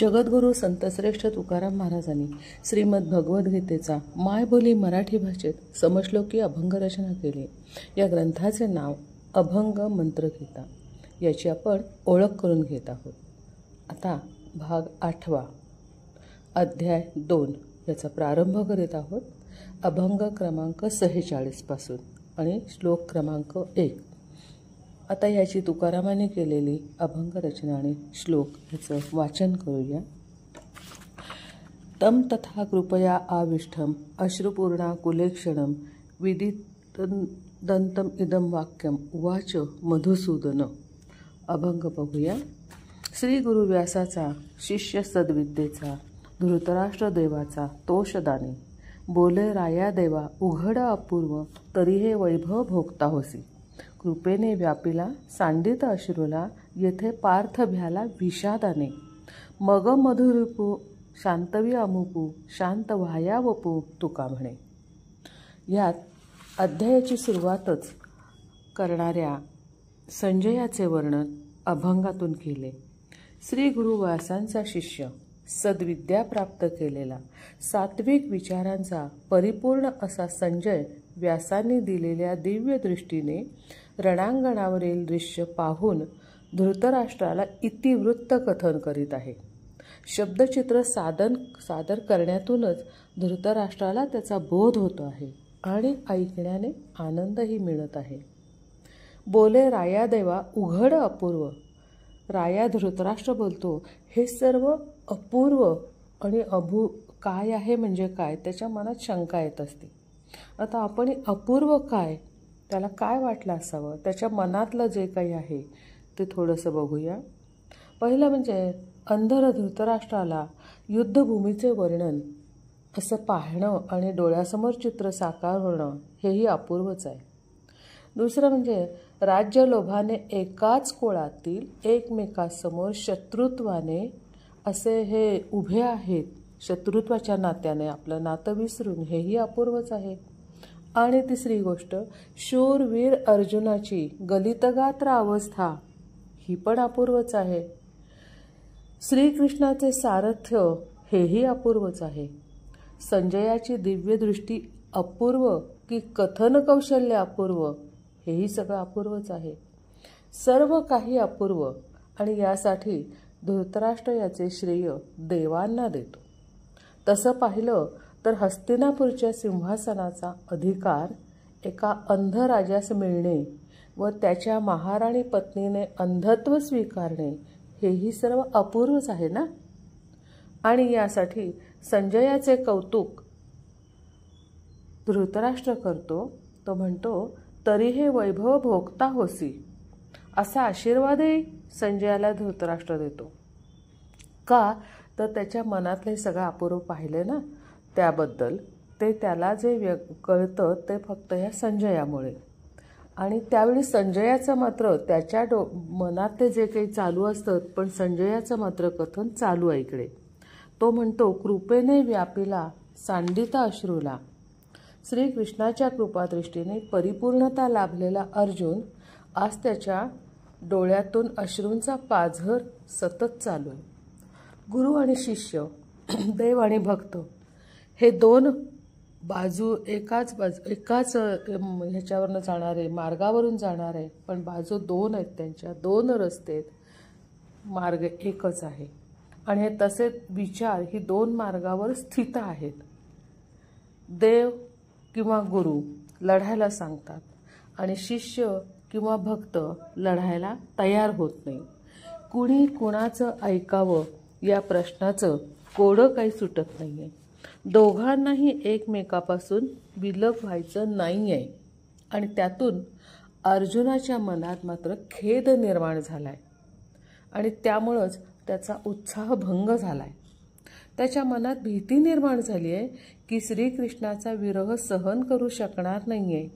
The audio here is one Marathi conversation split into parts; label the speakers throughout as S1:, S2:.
S1: जगद्गुरू संतश्रेष्ठ तुकाराम महाराजांनी श्रीमद भगवद्गीतेचा मायबोली मराठी भाषेत समश्लोकी अभंग रचना केली. या ग्रंथाचे नाव अभंग मंत्रगीता. याची आपण ओळख करून घेत आहोत. आता भाग 8 अध्याय 2 याचा प्रारंभ करीत आहोत. अभंग क्रमांक 46 पासून आणि श्लोक क्रमांक 1. आता याची तुकारामाने केलेली अभंग रचना आणि श्लोक याचं वाचन करूया. तम तथा कृपया आविष्टम अश्रुपूर्णा कुलेक्षणम विदितदंतम इदम वाक्यम उवाच मधुसूदन. अभंग बघूया. श्री गुरु व्यासाचा शिष्य सद्विद्येचा धृतराष्ट्र देवाचा तोषदाने बोले राया देवा उघड अपूर्व तरी हे वैभव भोगता होसी. कृपेने व्यापिला सांडित अश्रुला येथे पार्थ भ्याला विषादाने. मग मधुरूपू शांतवी अमुपू शांत व्हाया वपू तुका म्हणे. यात अध्यायाची सुरुवातच करणाऱ्या संजयाचे वर्णन अभंगातून केले. श्री गुरु व्यासांचा शिष्य सद्विद्या प्राप्त केलेला सात्विक विचारांचा परिपूर्ण असा संजय व्यासांनी दिलेल्या दिव्य दृष्टीने रणांगणावरील दृश्य पाहून धृतराष्ट्राला इतिवृत्त कथन करीत आहे. शब्दचित्र सादर करण्यातूनच धृतराष्ट्राला त्याचा बोध होतो आहे आणि ऐकण्याने आनंदही मिळत आहे. बोले राया देवा उघड अपूर्व. राया धृतराष्ट्र बोलतो हे सर्व अपूर्व आणि काय आहे म्हणजे काय, त्याच्या मनात शंका येत असते. आता आपण अपूर्व काय, त्याला काय वाटलं असावं, त्याच्या मनातलं जे काही आहे ते थोडंसं बघूया. पहिलं म्हणजे अंधर धृतराष्ट्राला युद्धभूमीचे वर्णन असं पाहणं आणि डोळ्यासमोर चित्र साकार होणं हेही अपूर्वच आहे. दुसरं म्हणजे राज्य लोभाने एकाच कुळातील एकमेकासमोर शत्रुत्वाने असे हे उभे आहेत. शत्रुत्वाच्या नात्याने आपलं नातं विसरून हेही अपूर्वच आहे. आणि तिसरी गोष्ट शूरवीर अर्जुनाची गलितगात्र अवस्था ही पण अपूर्वच आहे. श्रीकृष्णाचे सारथ्य हेही अपूर्वच आहे. संजयाची दिव्यदृष्टी अपूर्व की कथन कौशल्य अपूर्व हेही सगळं अपूर्वच आहे. सर्व काही अपूर्व आणि यासाठी धृतराष्ट्र याचे श्रेय देवांना देतो. तसं पाहिलं तर हस्तिनापूरच्या सिंहासनाचा अधिकार एका अंध राजास मिळणे व त्याच्या महाराणी पत्नीने अंधत्व स्वीकारणे हेही सर्व अपूर्वच आहे ना. आणि यासाठी संजयाचे कौतुक धृतराष्ट्र करतो. तो म्हणतो तरी हे वैभव भोगता होसी असा आशीर्वादही संजयाला धृतराष्ट्र देतो. का तर त्याच्या मनातले सगळं अपूर्व पाहिले ना, त्याबद्दल ते त्याला जे कळतं ते फक्त या संजयामुळे. आणि त्यावेळी संजयाचं मात्र त्याच्या मनात जे काही चालू असतं पण संजयाचं मात्र कथन चालू आहे इकडे. तो म्हणतो कृपेने व्यापिला सांडित अश्रुला. श्रीकृष्णाच्या कृपादृष्टीने परिपूर्णता लाभलेला अर्जुन आज त्याच्या डोळ्यातून अश्रूंचा पाझर सतत चालू आहे. गुरु आणि शिष्य देव आणि भक्त हे दोन बाजू एकाच ह्याच्यावरनं जाणारे मार्गावरून जाणारे पण बाजू दोन आहेत. त्यांच्या दोन रस्ते आहेत, मार्ग एकच आहे. आणि हे तसे विचार ही दोन मार्गावर स्थित आहेत. देव किंवा गुरु लढायला सांगतात आणि शिष्य किंवा भक्त लढायला तयार होत नाही. कुणी कुणाचं ऐकावं या प्रश्नाचं कोडं काही सुटत नाही आहे. दोघांनाही एकमेकापासून विलग व्हायचं नाही आहे. आणि त्यातून अर्जुनाच्या मनात मात्र खेद निर्माण झाला आहे आणि त्यामुळंच त्याचा उत्साह भंग झाला आहे. त्याच्या मनात भीती निर्माण झाली आहे की श्रीकृष्णाचा विरह सहन करू शकणार नाही आहे.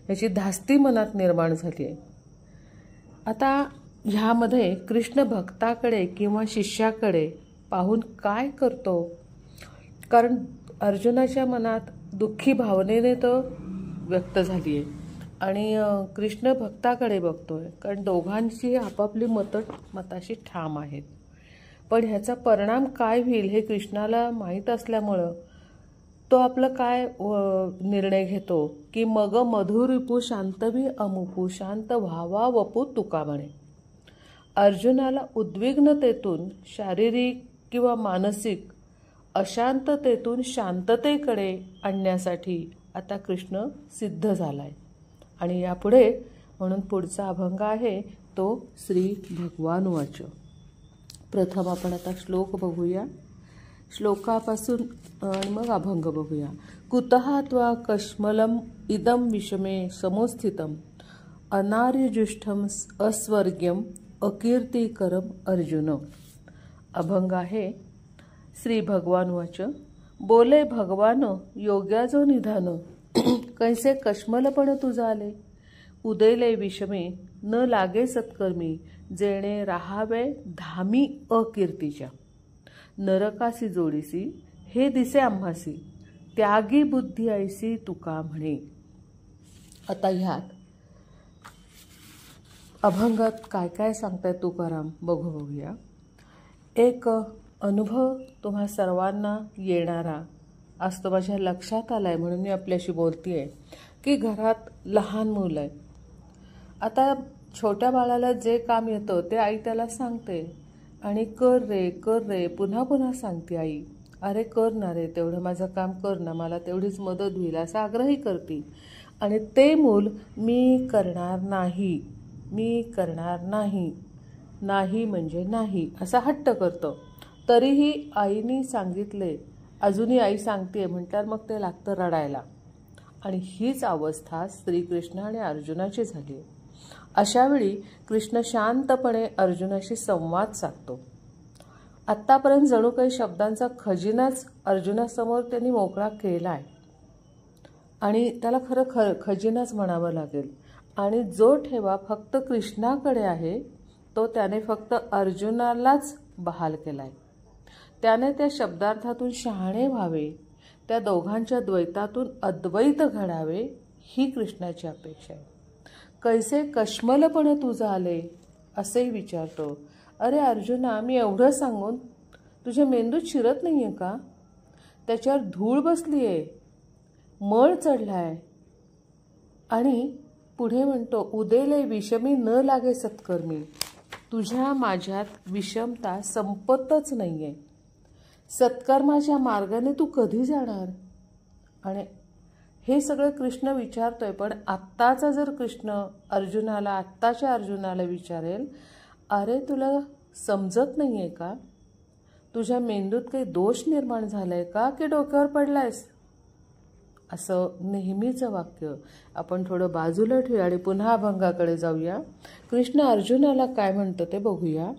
S1: याची धास्ती मनात निर्माण झाली आहे. आता ह्यामध्ये कृष्ण भक्ताकडे किंवा शिष्याकडे पाहून काय करतो, कारण अर्जुनाच्या मनात दुःखी भावनेने तो व्यक्त झाली आहे आणि कृष्ण भक्ताकडे बघतोय कारण दोघांची आपापली मताशी ठाम आहेत. पण ह्याचा परिणाम काय होईल हे कृष्णाला माहीत असल्यामुळं तो आपलं काय निर्णय घेतो की मग मधुरिपू शांतवी अमुपू शांत व्हावा वपू तुका म्हणे. अर्जुनाला उद्विग्नतेतून शारीरिक किंवा मानसिक अशांततेतून शांततेकडे आणण्यासाठी आता कृष्ण सिद्ध झालाय. आणि यापुढे म्हणून पुढचा अभंग आहे तो श्री भगवानुवाच. प्रथम आपण आता श्लोक बघूया. श्लोकापासून आणि मग अभंग बघूया. कुतः त्वा कश्मलम इदम विषमे समोस्थितम अनार्यजुष्टम अस्वर्ग्यम अकीर्तिकरम अर्जुन. अभंग आहे श्री भगवानुवाच. बोले भगवान योग्याजो निधान कैसे कश्मलपण तुझा आले. उदेले विषमे न लागे सत्कर्मी जेणे राहावे धामी अकीर्तीच्या. नरकासी जोडीसी हे दिसे आम्हासी त्यागी बुद्धी ऐसी तुका म्हणे. आता ह्यात अभंगात काय काय सांगताय तुकाराम बघूया. एक अनुभव तुम्हा सर्वांना येणारा असतो, माझ्या लक्षात आलाय म्हणून मी आपल्याशी बोलतीये की घरात लहान मुलं आहे. आता छोट्या बाळाला जे काम येतं ते आई त्याला सांगते आणि कर रे पुन्हा पुन्हा सांगते आई. अरे कर ना रे, तेवढं माझं काम कर ना, मला तेवढीच मदत होईल असा आग्रही करते. आणि ते मूल मी करणार नाही नाही म्हणजे नाही असा हट्ट करतं. तरीही आईने सांगितले, अजूनही आई सांगते म्हटल्यावर मग ते लागतं रडायला. आणि हीच अवस्था श्रीकृष्ण आणि अर्जुनाची झाली. अशावेळी कृष्ण शांतपणे अर्जुनाशी संवाद साधतो. आत्तापर्यंत जणू काही शब्दांचा खजिनाच अर्जुनासमोर त्यांनी मोकळा केलाय आणि त्याला खरं खजिनाच म्हणावं लागेल. आणि जो ठेवा फक्त कृष्णाकडे आहे तो त्याने फक्त अर्जुनालाच बहाल केलाय. त्याने त्या शब्दार्थातून शहाणे व्हावे, त्या दोघांच्या द्वैतातून अद्वैत घडावे ही कृष्णाची अपेक्षा आहे. कैसे कश्मलपण तुझं आले असेही विचारतो. अरे अर्जुना, मी एवढं सांगून तुझ्या मेंदूत शिरत नाही आहे का? त्याच्यावर धूळ बसली आहे, मळ चढलाय. आणि पुढे म्हणतो उदेले विषमी न लागे सत्कर्मी. तुझ्या माझ्यात विषमता संपतच नाही आहे. सत्कर्माच्या मार्गाने तू कधी जाणार? आणि हे सगळं कृष्ण विचारतोय. पण आत्ताचा जर कृष्ण आत्ताच्या अर्जुनाला विचारेल, अरे तुला समजत नाही आहे का? तुझ्या मेंदूत काही दोष निर्माण झालाय का की डोक्यावर पडलायस? असं नेहमीचं वाक्य आपण थोडं बाजूला ठेवूया आणि पुन्हा अभंगाकडे जाऊया. कृष्ण अर्जुनाला काय म्हणतं ते बघूया.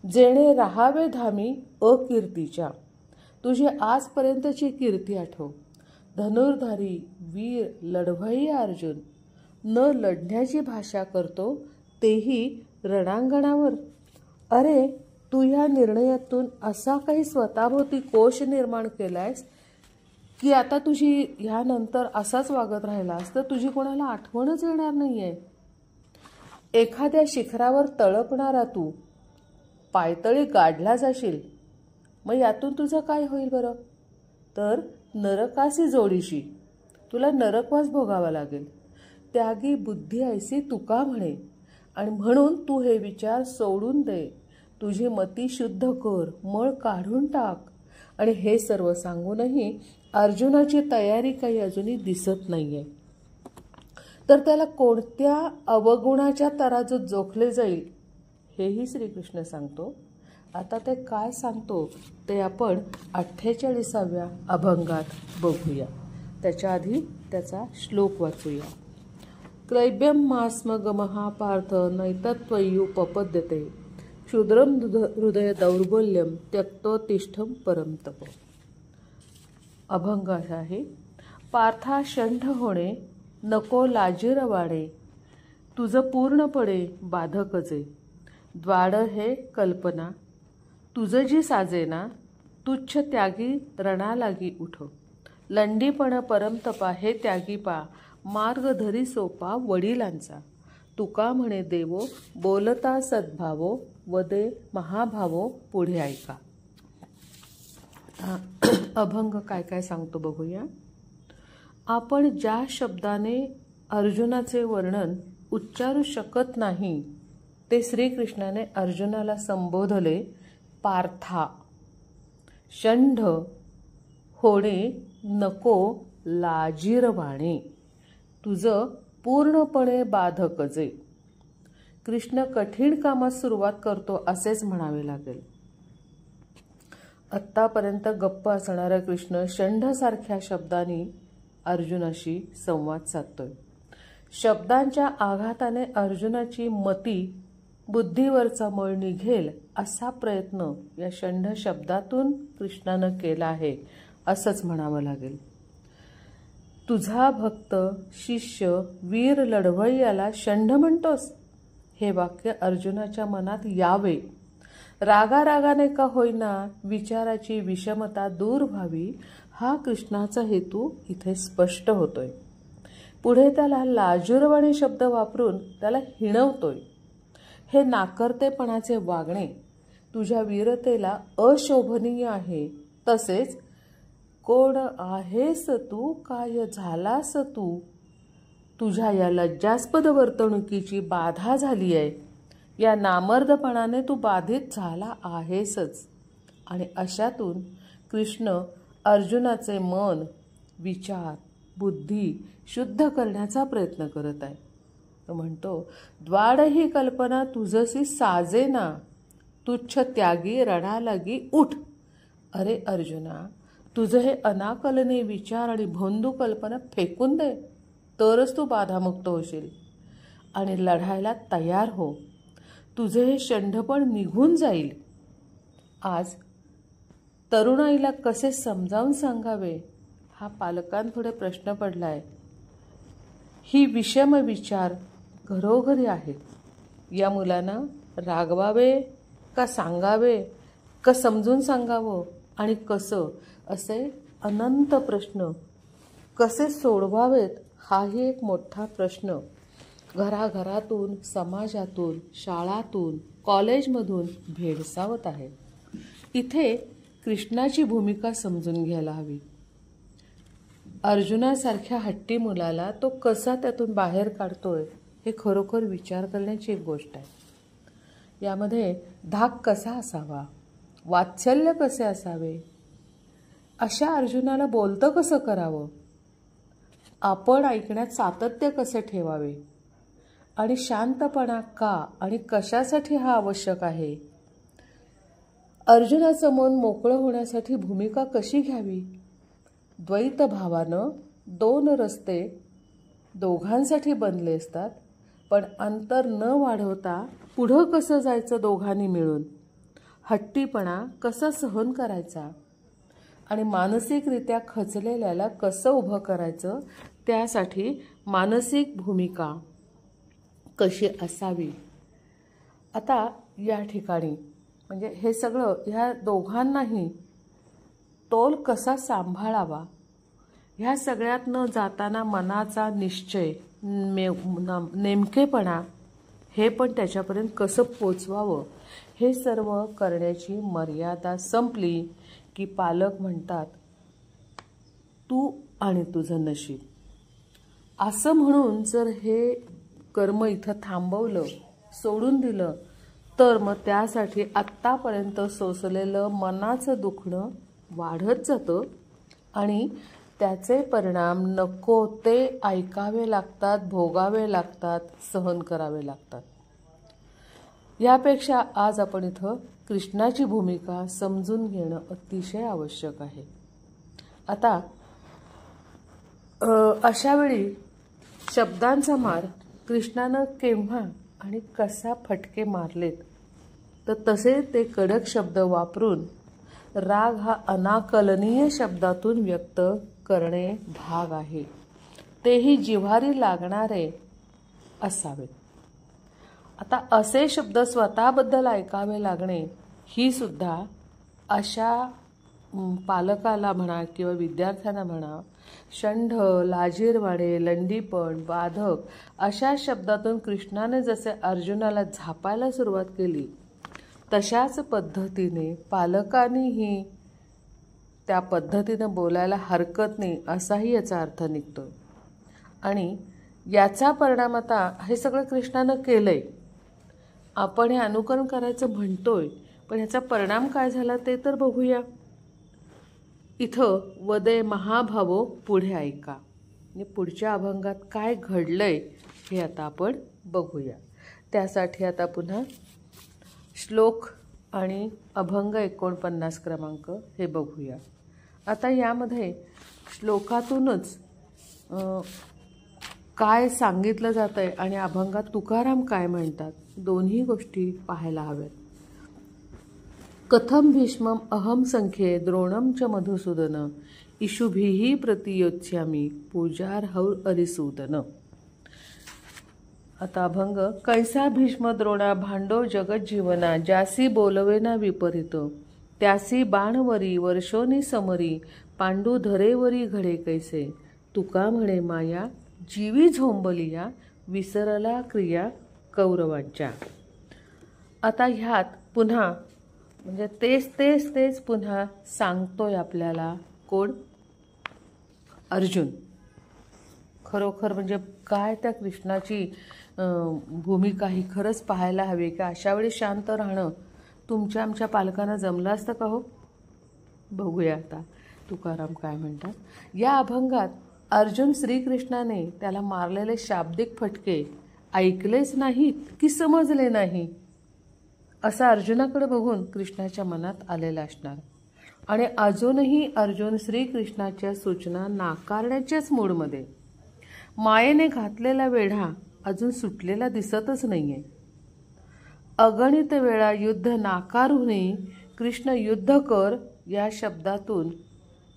S1: जेणे राहावे धामी अकीर्तीच्या. तुझी आजपर्यंतची कीर्ती आठव. धनुर्धारी वीर लढवई अर्जुन न लढण्याची भाषा करतो तेही रणांगणावर. अरे तू ह्या निर्णयातून असा काही स्वतःभोवती कोश निर्माण केलायस की आता तुझी ह्यानंतर असाच वागत राहिलास तर तुझी कोणाला आठवणच येणार नाहीये. एखाद्या शिखरावर तळपणारा तू पायतळी गाडला जाशील, मग यातून तुझं काय होईल बरं? तर नरकासी जोडीशी तुला नरकवास भोगावा लागेल. त्यागी बुद्धी ऐसी तुका म्हणे. आणि म्हणून तू हे विचार सोडून दे, तुझी मती शुद्ध कर, मळ काढून टाक. आणि हे सर्व सांगूनही अर्जुनाची तयारी काही अजूनही दिसत नाहीये. तर त्याला कोणत्या अवगुणाच्या तराजूत जोखले जाईल हेही श्रीकृष्ण सांगतो. आता ते काय सांगतो ते आपण 48व्या अभंगात बघूया. त्याच्या आधी त्याचा श्लोक वाचूया. क्रैब्यम मास्मगमहा पार्थ नैतत्वयुपपद्यते क्षुद्रम हृदय दौर्बल्यम त्यक्तोत्तिष्ठम परम तप. अभंग आहे. पार्था शंठ होणे नको लाजिरवाणे, तुझं पूर्णपणे बाधकचे. द्वाड हे कल्पना तुझं जी साजेना, तुच्छ त्यागी रणा लागी उठ. लंडीपण परमतपा हे त्यागी पा, मार्ग धरी सोपा वडिलांचा. तुका म्हणे देवो बोलता सद्भावो, वदे महाभावो पुढे ऐका. अभंग काय काय सांगतो बघूया. आपण ज्या शब्दाने अर्जुनाचे वर्णन उच्चारू शकत नाही ते श्रीकृष्णाने अर्जुनाला संबोधले पार्था. षंढ होणे नको लाजिरवाणे, तुझं पूर्णपणे बाधक जे. कृष्ण कठीण कामात सुरुवात करतो असेच म्हणावे लागेल. आत्तापर्यंत गप्प असणारा कृष्ण षंढसारख्या शब्दांनी अर्जुनाशी संवाद साधतोय. शब्दांच्या आघाताने अर्जुनाची मती बुद्धीवरचा मळ निघेल असा प्रयत्न या षंढ शब्दातून कृष्णानं केला आहे असंच म्हणावं लागेल. तुझा भक्त शिष्य वीर लढवय्याला षंढ म्हणतोस, हे वाक्य अर्जुनाच्या मनात यावे. रागारागाने का होईना विचाराची विषमता दूर व्हावी हा कृष्णाचा हेतू इथे स्पष्ट होतोय. पुढे त्याला लाजिरवाणे शब्द वापरून त्याला हिणवतोय. हे नाकर्तेपणाचे वागणे तुझ्या वीरतेला अशोभनीय आहे. तसेच कोण आहेस तू, काय झालास तू, तुझ्या या लज्जास्पद वर्तणुकीची बाधा झाली आहे. या नामर्दपणाने तू बाधित झाला आहेसच. आणि अशातून कृष्ण अर्जुनाचे मन, विचार, बुद्धी शुद्ध करण्याचा प्रयत्न करत आहे. तो म्हणतो, द्वाड ही कल्पना तुझसी साजेना, तुच्छ त्यागी रणालागी उठ. अरे अर्जुना, तुझं हे अनाकलनीय विचार आणि भोंदू कल्पना फेकून दे, तरच तू बाधामुक्त होशील. आणि लढायला तयार हो. तुझे हे षंढपण निघून जाईल. आज तरुणाईला कसे समजावून सांगावे हा पालकांपुढे प्रश्न पडलाय. ही विषम विचार घरोघरी आहेत. या मुलांना रागवावे का सांगावे, का समजून सांगावं आणि कसं, असे अनंत प्रश्न कसे सोडवावेत हाही एक मोठा प्रश्न घराघरातून, समाजातून, शाळातून, कॉलेजमधून भेडसावत आहे. इथे कृष्णाची भूमिका समजून घ्यायला हवी. अर्जुनासारख्या हट्टी मुलाला तो कसा त्यातून बाहेर काढतोय हे खरोखर विचार करण्याची एक गोष्ट आहे. यामध्ये धाक कसा असावा, वात्सल्य कसे असावे, अशा अर्जुनाला बोलतं कसं करावं, आपण ऐकण्यात सातत्य कसे ठेवावे आणि शांतपणा का आणि कशासाठी हा आवश्यक आहे. अर्जुनाचं मन मोकळं होण्यासाठी भूमिका कशी घ्यावी. द्वैत भावानं दोन रस्ते दोघांसाठी बनले असतात, पण अंतर न वाढवता पुढं कसं जायचं दोघांनी मिळून, हट्टीपणा कसा सहन करायचा आणि मानसिकरित्या खचलेल्याला कसं उभं करायचं, त्यासाठी मानसिक भूमिका कशी असावी. आता या ठिकाणी म्हणजे हे सगळं ह्या दोघांनाही तोल कसा सांभाळावा, ह्या सगळ्यात न जाताना मनाचा निश्चय, नेमकेपणा हे पण त्याच्यापर्यंत कसं पोचवावं, हे सर्व करण्याची मर्यादा संपली की पालक म्हणतात, तू आणि तुझं नशीब. असं म्हणून जर हे कर्म इथं थांबवलं, सोडून दिलं, तर मग त्यासाठी आत्तापर्यंत सोसलेलं मनाचं दुखणं वाढत जातं आणि त्याचे परिणाम नको ते ऐकावे लागतात, भोगावे लागतात, सहन करावे लागतात. यापेक्षा आज आपण इथं कृष्णाची भूमिका समजून घेणं अतिशय आवश्यक आहे. आता अशा वेळी शब्दांचा मार कृष्णानं केव्हा आणि कसा फटके मारलेत, तर तसे ते कडक शब्द वापरून राग हा अनाकलनीय शब्दातून व्यक्त करणे भाग आहे. तेही जिव्हारी लागणारे असावेत. आता असे शब्द स्वतःबद्दल ऐकावे लागणे ही सुद्धा अशा पालकाला म्हणा किंवा विद्यार्थ्यांना म्हणा, षंढ, लाजिरवाणे, लंडीपण, बाधक अशा शब्दातून कृष्णाने जसे अर्जुनाला झापायला सुरुवात केली, तशाच पद्धतीने पालकांनीही त्या पद्धतीनं बोलायला हरकत नाही असाही याचा अर्थ निघतो. आणि याचा परिणाम आता हे सगळं कृष्णानं केलं आहे, आपण हे अनुकरण करायचं म्हणतोय, पण ह्याचा परिणाम काय झाला ते तर बघूया. इथं वदे महाभावो पुढे ऐका, म्हणजे पुढच्या अभंगात काय घडलंय हे आता आपण बघूया. त्यासाठी आता पुन्हा श्लोक आणि अभंग 49 क्रमांक हे बघूया. आता यामध्ये श्लोकातूनच काय सांगितलं जातं आहे आणि अभंगात तुकाराम काय म्हणतात दोन्ही गोष्टी पाहायला हव्यात. कथम भीष्मम अहम संख्ये द्रोणम च मधुसूदन इषुभिः प्रतियोत्स्यामि पूजार्हौ अरिसूदन. आता अभंग. कैसा भीष्म द्रोणा भांडो जगत जीवना ज्यासी बोलवेना विपरीत त्यासी बाणवरी वर्षोनी समरी पांडू धरेवरी घडे कैसे तुका म्हणे माया जीवी झोंबलिया विसरला क्रिया कौरवांच्या. आता ह्यात पुन्हा म्हणजे तेच पुन्हा सांगतोय आपल्याला कोण? अर्जुन. खरोखर म्हणजे काय त्या कृष्णाची भूमिका ही खरंच पाहायला हवी की अशा वेळी शांत राहणं तुमच्या आमच्या पालकांना जमलं असतं का हो? बघूया आता तुकाराम काय म्हणतात. या अभंगात अर्जुन श्रीकृष्णाने त्याला मारलेले शाब्दिक फटके ऐकलेच नाहीत की समजले नाही असं अर्जुनाकडे बघून कृष्णाच्या मनात आलेलं असणार. आणि अजूनही अर्जुन श्रीकृष्णाच्या सूचना नाकारण्याच्याच मूडमध्ये. मायेने घातलेला वेढा अजून सुटलेला दिसतच नाहीये. अगणित वेळा युद्ध नाकारूनही कृष्ण युद्ध कर या शब्दातून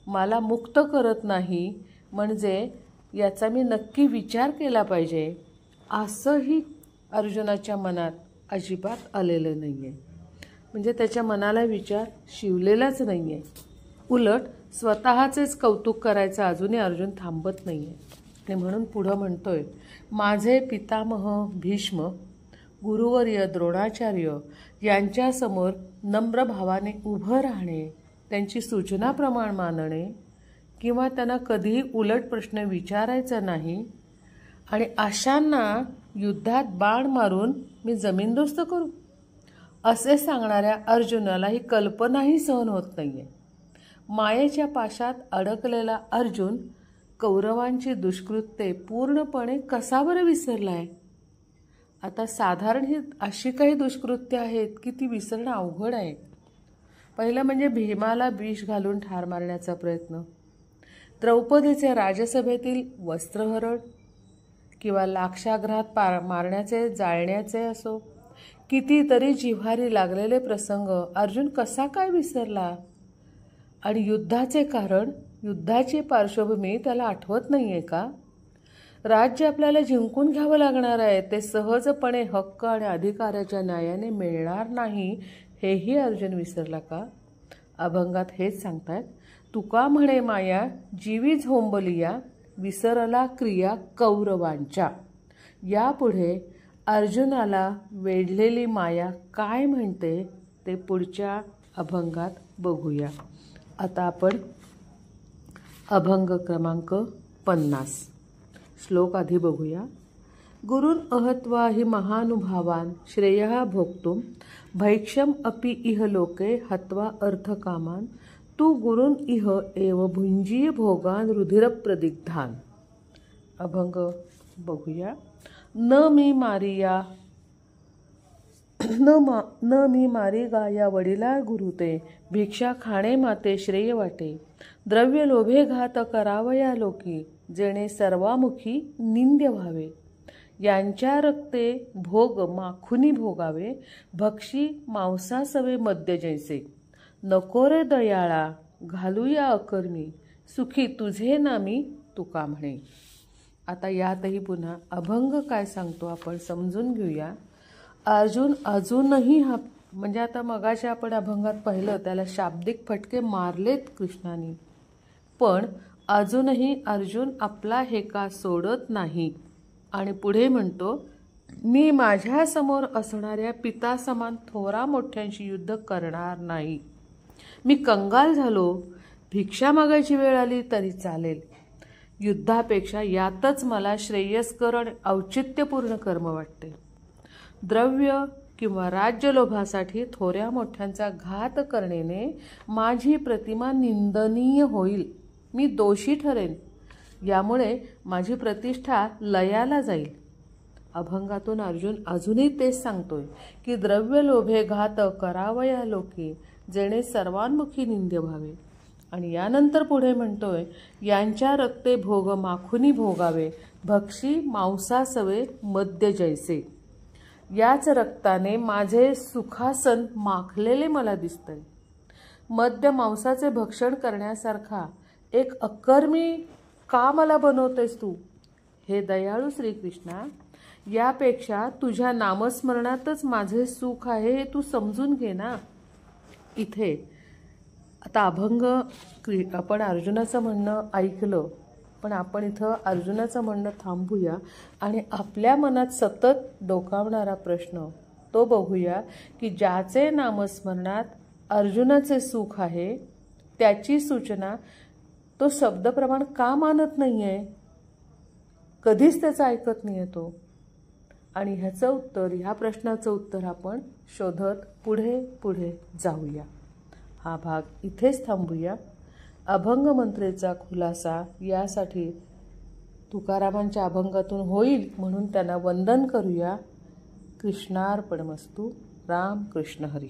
S1: मला मुक्त करत नाही, म्हणजे याचा मी नक्की विचार केला पाहिजे असंही अर्जुनाच्या मनात अजिबात आलेलं नाही आहे. म्हणजे त्याच्या मनाला विचार शिवलेलाच नाही आहे. उलट स्वतःचेच कौतुक करायचं अजूनही अर्जुन थांबत नाही आहे. आणि म्हणून पुढं म्हणतोय, माझे पितामह भीष्म गुरुवर्य द्रोणाचार्य यांच्यासमोर नम्र भावाने उभं राहणे, त्यांची सूचनाप्रमाण मानणे किंवा त्यांना कधीही उलट प्रश्न विचारायचा नाही आणि अशांना युद्धात बाण मारून मी जमीनदोस्त करू असे सांगणाऱ्या अर्जुनाला ही कल्पनाही सहन होत नाहीये. मायेच्या पाशात अडकलेला अर्जुन कौरवांची दुष्कृत्ये पूर्णपणे कसा बरं विसरलाय? आता साधारण ही अशी काही दुष्कृत्य आहेत की ती विसरणं अवघड आहे. पहिलं म्हणजे भीमाला विष घालून ठार मारण्याचा प्रयत्न, द्रौपदीचे राजसभेतील वस्त्रहरण किंवा लाक्षागृहात मारण्याचे जाळण्याचे असो, कितीतरी जिव्हारी लागलेले प्रसंग अर्जुन कसा काय विसरला? आणि युद्धाचे कारण, युद्धाची पार्श्वभूमी त्याला आठवत नाहीये का? राज्य आपल्याला जिंकून घ्यावं लागणार आहे, ते सहजपणे हक्क आणि अधिकाराच्या न्यायाने मिळणार नाही हेही अर्जुन विसरला का? अभंगात हेच सांगतात, तुका म्हणे माया जीवी झोंबलिया विसरला क्रिया कौरवांच्या. यापुढे अर्जुनाला वेढलेली माया काय म्हणते ते पुढच्या अभंगात बघूया. आता आपण अभंग क्रमांक 50 श्लोक आधी बघूया. गुरुन अहत्वा हि महानुभावान श्रेयः भोक्तुम भैक्षम अपि इह लोके हत्वा अर्थकामान तू गुरुन इह एव भुंजीय भोगान रुधिरप्रदिग्धान. अभंग बघूया. न मी मारी गाया वडिला गुरुते भिक्षा खाणे माते श्रेय वाटे द्रव्य लोभे घात करावया लोकी जेणे सर्वामुखी निंद्य व्हावे यांच्या रक्ते भोग माखुनी भोगावे भक्षी मांसासवे मद्य जैसे नको रे दयाळा घालूया अकर्मी सुखी तुझे नामी तुका म्हणे. आता यातही पुन्हा अभंग काय सांगतो आपण समजून घेऊया. अर्जुन अजूनही हा म्हणजे आता मगाशी आपण अभंगात पाहिलं त्याला शाब्दिक फटके मारलेत कृष्णाने, पण अजूनही अर्जुन आपला हेका सोडत नाही आणि पुढे म्हणतो, मी माझ्यासमोर असणाऱ्या पितासमान थोरा मोठ्यांशी युद्ध करणार नाही. मी कंगाल झालो, भिक्षा मागायची वेळ आली तरी चालेल. युद्धापेक्षा यातच मला श्रेयस्कर आणि औचित्यपूर्ण कर्म वाटते. द्रव्य किंवा राज्यलोभासाठी थोऱ्या मोठ्यांचा घात करण्याने माझी प्रतिमा निंदनीय होईल. मी दोषी ठरेन. यामुळे माझी प्रतिष्ठा लयाला जाईल. अभंगातून अर्जुन अजूनही तेच सांगतोय की द्रव्य लोभे घात करावया लोके, जेणे सर्वांमुखी निंद्य व्हावे. आणि यानंतर पुढे म्हणतोय, यांच्या रक्ते भोग माखुनी भोगावे, भक्षी मांसासवे मद्य जैसे. याच रक्ताने माझे सुखासन माखलेले मला दिसतंय. मद्य मांसाचे भक्षण करण्यासारखा एक अकर्मी का मला बनवतेस तू? हे दयाळू श्रीकृष्णा, यापेक्षा तुझ्या नामस्मरणातच माझे सुख आहे हे तू समजून घे ना. इथे आता अभंग आपण अर्जुनाचं म्हणणं ऐकलं, पण आपण इथं अर्जुनाचं म्हणणं थांबूया आणि आपल्या मनात सतत डोकावणारा प्रश्न तो बघूया की ज्याचे नामस्मरणात अर्जुनाचे सुख आहे त्याची सूचना तो शब्दप्रमाण का मानत नाही आहे? कधीच त्याचं ऐकत नाही आहे तो. आणि ह्याचं उत्तर, ह्या प्रश्नाचं उत्तर आपण शोधत पुढे पुढे जाऊया. हा भाग इथेच थांबूया. अभंग मंत्रेचा खुलासा यासाठी तुकारामांच्या अभंगातून होईल म्हणून त्यांना वंदन करूया. कृष्णार्पणमस्तु. राम कृष्ण हरी.